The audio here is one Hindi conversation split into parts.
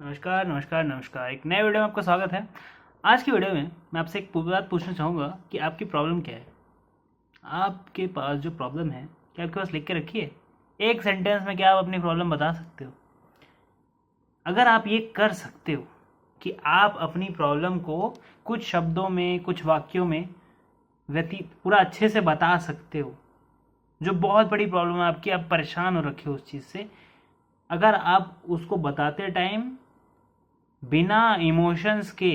नमस्कार नमस्कार नमस्कार। एक नए वीडियो में आपका स्वागत है। आज की वीडियो में मैं आपसे एक बात पूछना चाहूँगा कि आपकी प्रॉब्लम क्या है। आपके पास जो प्रॉब्लम है क्या आपके पास लिख के रखी है? एक सेंटेंस में क्या आप अपनी प्रॉब्लम बता सकते हो? अगर आप ये कर सकते हो कि आप अपनी प्रॉब्लम को कुछ शब्दों में, कुछ वाक्यों में व्यतीत पूरा अच्छे से बता सकते हो, जो बहुत बड़ी प्रॉब्लम है आपकी, आप परेशान हो रखे हो उस चीज़ से, अगर आप उसको बताते टाइम बिना इमोशंस के,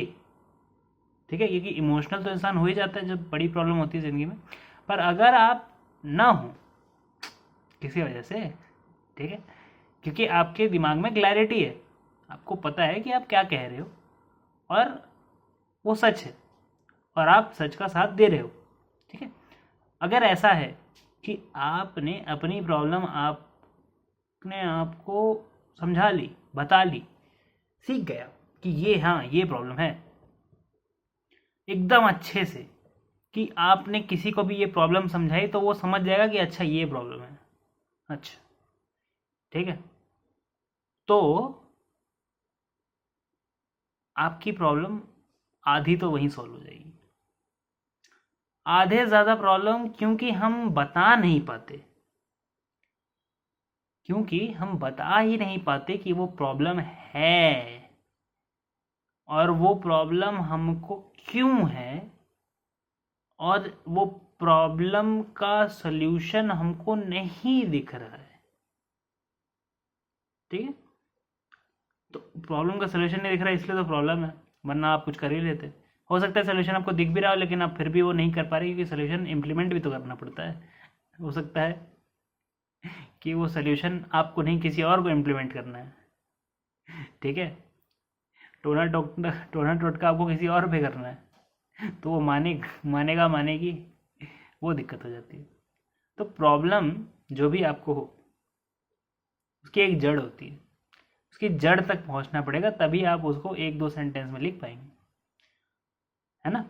ठीक है, क्योंकि इमोशनल तो इंसान हो ही जाता है जब बड़ी प्रॉब्लम होती है ज़िंदगी में, पर अगर आप ना हो किसी वजह से, ठीक है, क्योंकि आपके दिमाग में क्लैरिटी है, आपको पता है कि आप क्या कह रहे हो और वो सच है और आप सच का साथ दे रहे हो, ठीक है। अगर ऐसा है कि आपने अपनी प्रॉब्लम आपने आपको समझा ली, बता ली, सीख गया कि ये, हाँ, ये प्रॉब्लम है एकदम अच्छे से, कि आपने किसी को भी ये प्रॉब्लम समझाई तो वो समझ जाएगा कि अच्छा ये प्रॉब्लम है, अच्छा, ठीक है, तो आपकी प्रॉब्लम आधी तो वहीं सॉल्व हो जाएगी। आधे ज़्यादा प्रॉब्लम क्योंकि हम बता नहीं पाते, क्योंकि हम बता ही नहीं पाते कि वो प्रॉब्लम है और वो प्रॉब्लम हमको क्यों है और वो प्रॉब्लम का सल्यूशन हमको नहीं दिख रहा है, ठीक है। तो प्रॉब्लम का सलूशन नहीं दिख रहा है इसलिए तो प्रॉब्लम है, वरना आप कुछ कर ही लेते। हो सकता है सलूशन आपको दिख भी रहा हो लेकिन आप फिर भी वो नहीं कर पा रहे क्योंकि सलूशन इम्प्लीमेंट भी तो करना पड़ता है। हो सकता है कि वो सलूशन आपको नहीं किसी और को इम्प्लीमेंट करना है, ठीक है। टोना टोटका आपको किसी और पे करना है तो वो मानेगा मानेगी, वो दिक्कत हो जाती है। तो प्रॉब्लम जो भी आपको हो उसकी एक जड़ होती है, उसकी जड़ तक पहुंचना पड़ेगा तभी आप उसको एक दो सेंटेंस में लिख पाएंगे, है ना।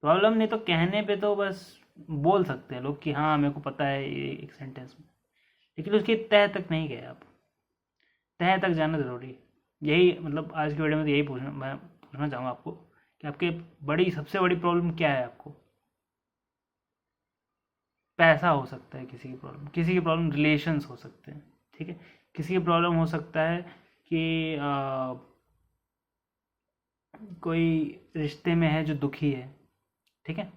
प्रॉब्लम नहीं तो कहने पे तो बस बोल सकते हैं लोग कि हाँ मेरे को पता है ये एक सेंटेंस में, लेकिन उसकी तह तक नहीं गए आप। तह तक जाना ज़रूरी है। यही मतलब आज की वीडियो में तो यही मैं पूछना चाहूँगा आपको कि आपके सबसे बड़ी प्रॉब्लम क्या है आपको। पैसा हो सकता है किसी की प्रॉब्लम, किसी की प्रॉब्लम रिलेशंस हो सकते हैं, ठीक है। किसी की प्रॉब्लम हो सकता है कि कोई रिश्ते में है जो दुखी है, ठीक है,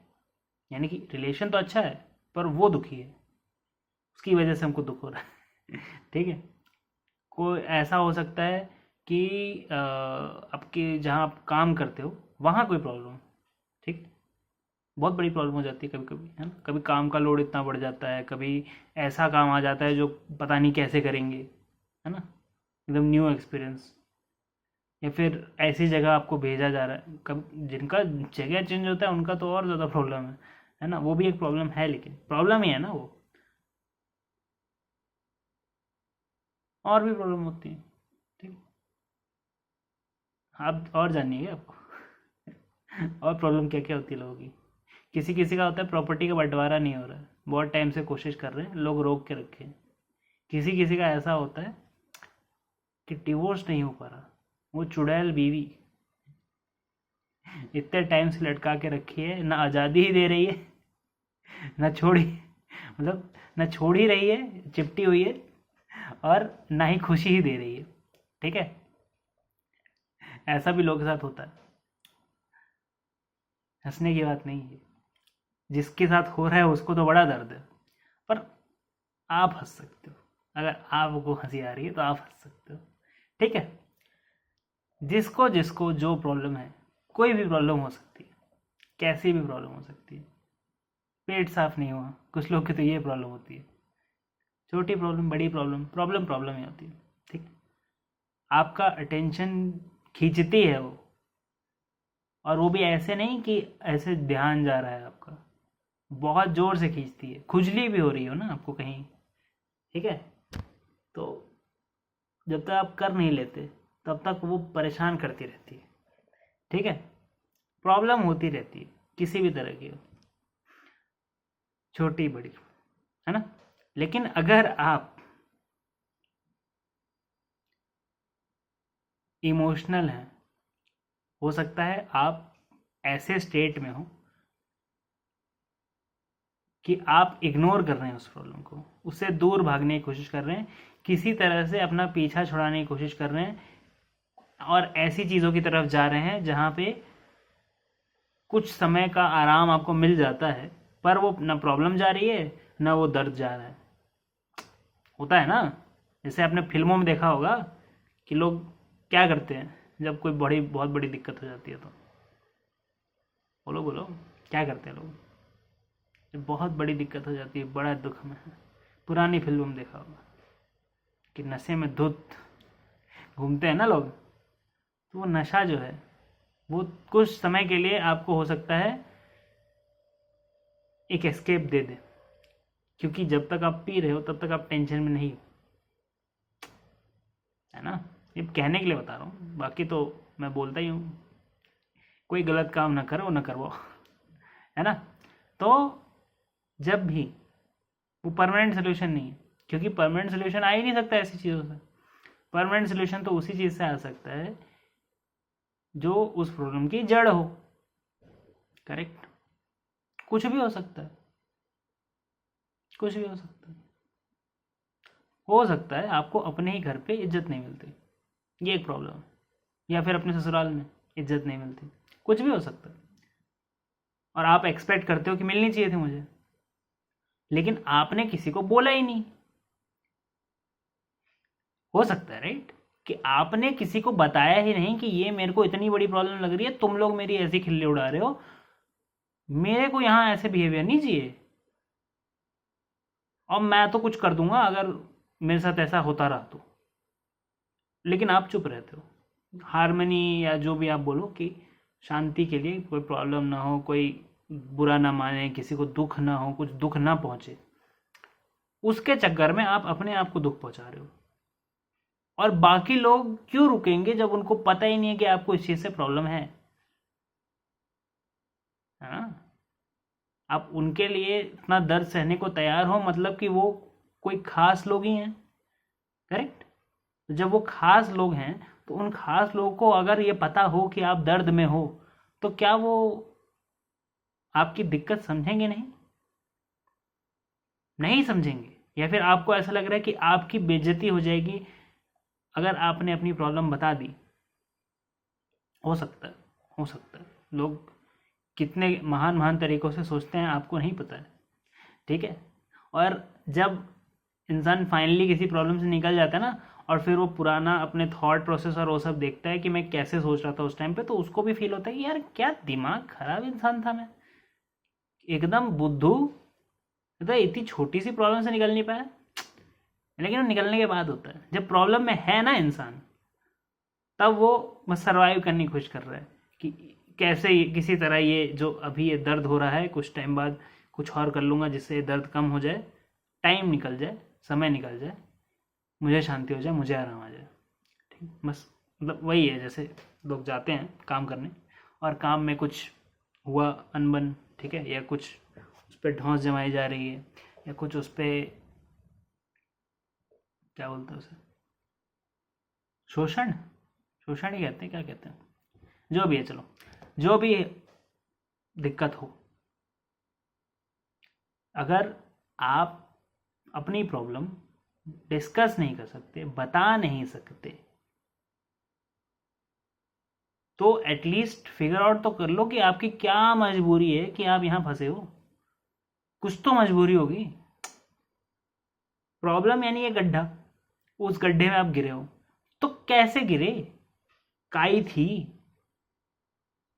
यानी कि रिलेशन तो अच्छा है पर वो दुखी है, उसकी वजह से हमको दुख हो रहा है ठीक है। कोई ऐसा हो सकता है कि आपके जहाँ आप काम करते हो वहाँ कोई प्रॉब्लम, ठीक, बहुत बड़ी प्रॉब्लम हो जाती है कभी कभी, है ना। कभी काम का लोड इतना बढ़ जाता है, कभी ऐसा काम आ जाता है जो पता नहीं कैसे करेंगे, है ना, एकदम न्यू एक्सपीरियंस, या फिर ऐसी जगह आपको भेजा जा रहा है, कब जिनका जगह चेंज होता है उनका तो और ज़्यादा प्रॉब्लम है ना, वो भी एक प्रॉब्लम है, लेकिन प्रॉब्लम ही है ना वो। और भी प्रॉब्लम होती है, ठीक, आप और जानिए आपको और प्रॉब्लम क्या क्या होती है लोगों की। किसी किसी का होता है प्रॉपर्टी का बंटवारा नहीं हो रहा है, बहुत टाइम से कोशिश कर रहे हैं लोग, रोक के रखे हैं। किसी किसी का ऐसा होता है कि डिवोर्स नहीं हो पा रहा, वो चुड़ैल बीवी इतने टाइम से लटका के रखी है, ना आज़ादी ही दे रही है, ना छोड़ी, मतलब ना छोड़ ही रही है, चिपटी हुई है, और ना ही खुशी ही दे रही है, ठीक है। ऐसा भी लोगों के साथ होता है, हंसने की बात नहीं है, जिसके साथ हो रहा है उसको तो बड़ा दर्द है, पर आप हंस सकते हो, अगर आपको हंसी आ रही है तो आप हंस सकते हो, ठीक है। जिसको जिसको जो प्रॉब्लम है, कोई भी प्रॉब्लम हो सकती है, कैसी भी प्रॉब्लम हो सकती है, पेट साफ नहीं हुआ, कुछ लोग की तो ये प्रॉब्लम होती है, छोटी प्रॉब्लम, बड़ी प्रॉब्लम, प्रॉब्लम प्रॉब्लम ही होती है, ठीक है। आपका अटेंशन खींचती है वो, और वो भी ऐसे नहीं कि ऐसे ध्यान जा रहा है आपका, बहुत जोर से खींचती है, खुजली भी हो रही हो ना आपको कहीं, ठीक है। तो जब तक आप कर नहीं लेते तब तक वो परेशान करती रहती है, ठीक है। प्रॉब्लम होती रहती है किसी भी तरह की हो, छोटी बड़ी, है ना। लेकिन अगर आप इमोशनल हैं, हो सकता है आप ऐसे स्टेट में हो कि आप इग्नोर कर रहे हैं उस प्रॉब्लम को, उससे दूर भागने की कोशिश कर रहे हैं, किसी तरह से अपना पीछा छुड़ाने की कोशिश कर रहे हैं और ऐसी चीज़ों की तरफ जा रहे हैं जहाँ पे कुछ समय का आराम आपको मिल जाता है, पर वो ना प्रॉब्लम जा रही है ना वो दर्द जा रहा है। होता है ना, जैसे आपने फिल्मों में देखा होगा कि लोग क्या करते हैं जब कोई बहुत बड़ी दिक्कत हो जाती है तो। बोलो बोलो, क्या करते हैं लोग जब बहुत बड़ी दिक्कत हो जाती है, बड़ा दुख में है। पुरानी फिल्मों में देखा होगा कि नशे में धुत घूमते हैं ना लोग, तो वो नशा जो है वो कुछ समय के लिए आपको हो सकता है एक एस्केप दे दे, क्योंकि जब तक आप पी रहे हो तब तक आप टेंशन में नहीं हो, है ना। ये कहने के लिए बता रहा हूँ, बाकी तो मैं बोलता ही हूँ, कोई गलत काम ना करो ना करवाओ, है ना। तो जब भी वो परमानेंट सोल्यूशन नहीं है, क्योंकि परमानेंट सोल्यूशन आ ही नहीं सकता ऐसी चीज़ों से। परमानेंट सोल्यूशन तो उसी चीज़ से आ सकता है जो उस प्रॉब्लम की जड़ हो। करेक्ट, कुछ भी हो सकता है, कुछ भी हो सकता है आपको अपने ही घर पे इज्जत नहीं मिलती, ये एक प्रॉब्लम है, या फिर अपने ससुराल में इज्जत नहीं मिलती, कुछ भी हो सकता है, और आप एक्सपेक्ट करते हो कि मिलनी चाहिए थी मुझे, लेकिन आपने किसी को बोला ही नहीं। हो सकता है राइट, कि आपने किसी को बताया ही नहीं कि ये मेरे को इतनी बड़ी प्रॉब्लम लग रही है, तुम लोग मेरी ऐसी खिल्ली उड़ा रहे हो, मेरे को यहाँ ऐसे बिहेवियर नहीं चाहिए, और मैं तो कुछ कर दूंगा अगर मेरे साथ ऐसा होता रहा तो। लेकिन आप चुप रहते हो, हारमनी या जो भी आप बोलो कि शांति के लिए, कोई प्रॉब्लम ना हो, कोई बुरा ना माने, किसी को दुख ना हो, कुछ दुख ना पहुंचे, उसके चक्कर में आप अपने आप को दुख पहुंचा रहे हो। और बाकी लोग क्यों रुकेंगे जब उनको पता ही नहीं है कि आपको इस चीज़ से प्रॉब्लम है ना। आप उनके लिए इतना दर्द सहने को तैयार हो, मतलब कि वो कोई खास लोग ही हैं। करेक्ट, जब वो खास लोग हैं तो उन खास लोगों को अगर ये पता हो कि आप दर्द में हो, तो क्या वो आपकी दिक्कत समझेंगे? नहीं, नहीं समझेंगे। या फिर आपको ऐसा लग रहा है कि आपकी बेइज्जती हो जाएगी अगर आपने अपनी प्रॉब्लम बता दी। हो सकता है, हो सकता है लोग कितने महान महान तरीक़ों से सोचते हैं आपको नहीं पता है, ठीक है। और जब इंसान फाइनली किसी प्रॉब्लम से निकल जाता है ना, और फिर वो पुराना अपने थॉट प्रोसेस और वो सब देखता है कि मैं कैसे सोच रहा था उस टाइम पे, तो उसको भी फील होता है कि यार क्या दिमाग खराब इंसान था मैं, एकदम बुद्धू, मतलब इतनी छोटी सी प्रॉब्लम से निकल नहीं पाया। लेकिन वो निकलने के बाद होता है, जब प्रॉब्लम में है ना इंसान, तब वो बस सर्वाइव करने की कोशिश कर रहा है कि कैसे किसी तरह ये जो अभी ये दर्द हो रहा है, कुछ टाइम बाद कुछ और कर लूँगा जिससे ये दर्द कम हो जाए, टाइम निकल जाए, समय निकल जाए, मुझे शांति हो जाए, मुझे आराम आ जाए। ठीक, बस मतलब वही है, जैसे लोग जाते हैं काम करने और काम में कुछ हुआ अनबन, ठीक है, या कुछ उस पर ढौंस जमाई जा रही है, या कुछ उस पर क्या बोलते हैं उसे, शोषण, शोषण ही कहते हैं, क्या कहते हैं, जो भी है, चलो जो भी दिक्कत हो, अगर आप अपनी प्रॉब्लम डिस्कस नहीं कर सकते, बता नहीं सकते, तो एटलीस्ट फिगर आउट तो कर लो कि आपकी क्या मजबूरी है कि आप यहां फंसे हो। कुछ तो मजबूरी होगी। प्रॉब्लम यानी ये गड्ढा, उस गड्ढे में आप गिरे हो, तो कैसे गिरे? काई थी,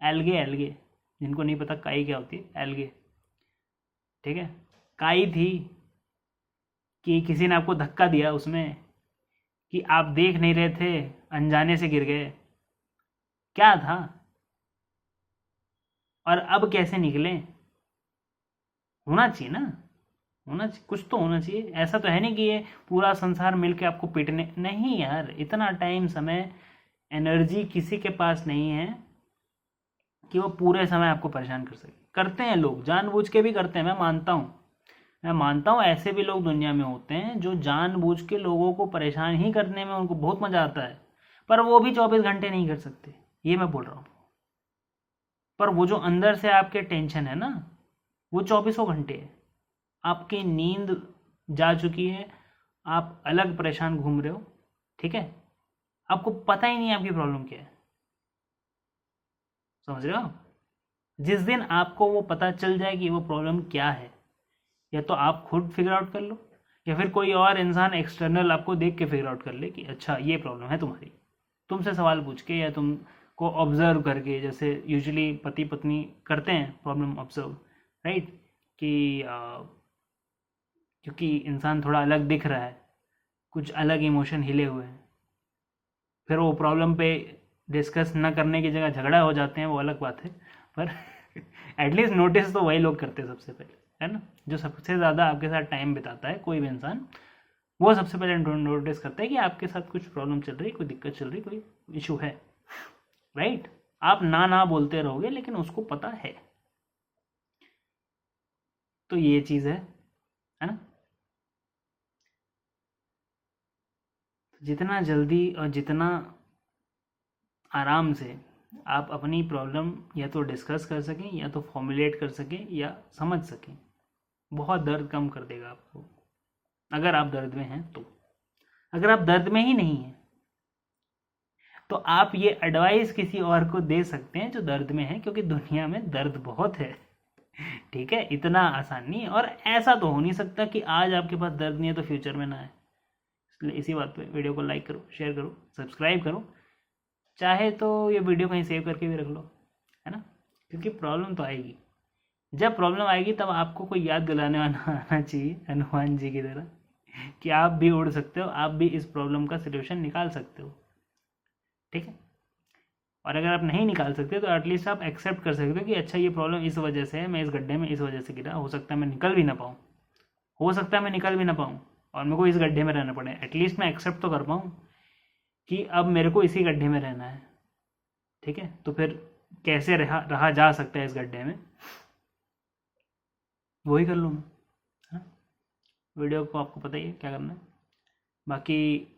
एल्गे, एल्गे, जिनको नहीं पता काई क्या होती है, एल्गे, ठीक है, काई थी कि किसी ने आपको धक्का दिया उसमें, कि आप देख नहीं रहे थे, अनजाने से गिर गए, क्या था? और अब कैसे निकले? होना चाहिए ना, होना चाहिए, कुछ तो होना चाहिए। ऐसा तो है नहीं कि ये पूरा संसार मिलके आपको पीटने, नहीं यार, इतना टाइम, समय, एनर्जी किसी के पास नहीं है कि वो पूरे समय आपको परेशान कर सके। करते हैं लोग, जानबूझ के भी करते हैं, मैं मानता हूँ, मैं मानता हूँ ऐसे भी लोग दुनिया में होते हैं जो जानबूझ के लोगों को परेशान ही करने में उनको बहुत मज़ा आता है, पर वो भी 24 घंटे नहीं कर सकते, ये मैं बोल रहा हूँ। पर वो जो अंदर से आपके टेंशन है ना, वो 24 घंटे है। आपकी नींद जा चुकी है, आप अलग परेशान घूम रहे हो, ठीक है, आपको पता ही नहीं है आपकी प्रॉब्लम क्या है। समझ रहे हो? जिस दिन आपको वो पता चल जाए कि वो प्रॉब्लम क्या है, या तो आप खुद फिगर आउट कर लो, या फिर कोई और इंसान एक्सटर्नल आपको देख के फिगर आउट कर ले कि अच्छा ये प्रॉब्लम है तुम्हारी, तुमसे सवाल पूछ के या तुमको ऑब्जर्व करके, जैसे यूजुअली पति पत्नी करते हैं प्रॉब्लम ऑब्जर्व, राइट, कि क्योंकि इंसान थोड़ा अलग दिख रहा है, कुछ अलग इमोशन हिले हुए हैं, फिर वो प्रॉब्लम पे डिस्कस ना करने की जगह झगड़ा हो जाते हैं, वो अलग बात है, पर एटलीस्ट नोटिस तो वही लोग करते हैं सबसे पहले, है ना, जो सबसे ज़्यादा आपके साथ टाइम बिताता है कोई भी इंसान, वो सबसे पहले नोटिस करता है कि आपके साथ कुछ प्रॉब्लम चल रही है, कोई दिक्कत चल रही, कोई इशू है, राइट। आप ना बोलते रहोगे लेकिन उसको पता है। तो ये चीज़ है ना। जितना जल्दी और जितना आराम से आप अपनी प्रॉब्लम या तो डिस्कस कर सकें, या तो फॉर्मुलेट कर सकें, या समझ सकें, बहुत दर्द कम कर देगा आपको, अगर आप दर्द में हैं तो। अगर आप दर्द में ही नहीं हैं तो आप ये एडवाइस किसी और को दे सकते हैं जो दर्द में है, क्योंकि दुनिया में दर्द बहुत है, ठीक है, इतना आसान नहीं है। और ऐसा तो हो नहीं सकता कि आज आपके पास दर्द नहीं है तो फ्यूचर में ना है। इसलिए इसी बात पे वीडियो को लाइक करो, शेयर करो, सब्सक्राइब करो, चाहे तो ये वीडियो कहीं सेव करके भी रख लो, है ना, क्योंकि प्रॉब्लम तो आएगी। जब प्रॉब्लम आएगी तब आपको कोई याद दिलाने वाला आना चाहिए, हनुमान जी की तरह, कि आप भी उड़ सकते हो, आप भी इस प्रॉब्लम का सिलेक्शन निकाल सकते हो, ठीक है। और अगर आप नहीं निकाल सकते तो एटलीस्ट आप एक्सेप्ट कर सकते हो कि अच्छा ये प्रॉब्लम इस वजह से है, मैं इस गड्ढे में इस वजह से गिरा, हो सकता है मैं निकल भी ना पाऊँ, हो सकता है मैं निकल भी ना पाऊँ और मेरे को इस गड्ढे में रहना पड़े। एटलीस्ट मैं एक्सेप्ट तो कर पाऊँ कि अब मेरे को इसी गड्ढे में रहना है, ठीक है। तो फिर कैसे रहा जा सकता है इस गड्ढे में, वही कर लूँ मैं, है ना। वीडियो को आपको पता ही है क्या करना है। बाकी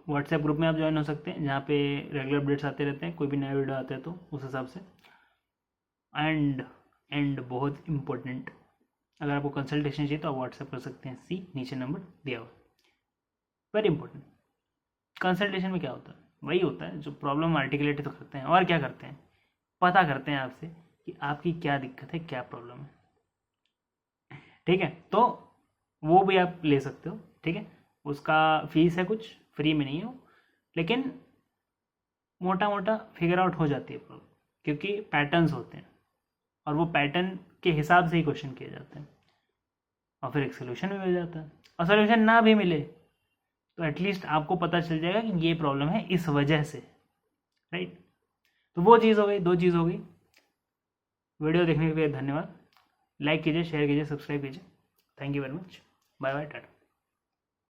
व्हाट्सएप ग्रुप में आप ज्वाइन हो सकते हैं, जहाँ पे रेगुलर अपडेट्स आते रहते हैं, कोई भी नया वीडियो आता है तो उस हिसाब से। एंड बहुत इम्पोर्टेंट, अगर आपको कंसल्टेशन चाहिए तो आप व्हाट्सएप कर सकते हैं, नीचे नंबर दिया हुआ। Very important. कंसल्टेशन में क्या होता है, वही होता है जो प्रॉब्लम आर्टिकुलेट तो करते हैं, और क्या करते हैं, पता करते हैं आपसे कि आपकी क्या दिक्कत है, क्या प्रॉब्लम है, ठीक है। तो वो भी आप ले सकते हो, ठीक है। उसका फीस है कुछ, फ्री में नहीं हो, लेकिन मोटा मोटा फिगर आउट हो जाती है प्रॉब्लम, क्योंकि पैटर्न्स होते हैं और वो पैटर्न के हिसाब से ही क्वेश्चन किए जाते हैं, और फिर एक सोल्यूशन भी मिल जाता है। और सोल्यूशन ना भी मिले तो एटलीस्ट आपको पता चल जाएगा कि ये प्रॉब्लम है इस वजह से, राइट। तो वो चीज़ हो गई, दो चीज़ हो गई। वीडियो देखने के लिए धन्यवाद। लाइक कीजिए, शेयर कीजिए, सब्सक्राइब कीजिए। Thank you very much. Bye bye, Tata.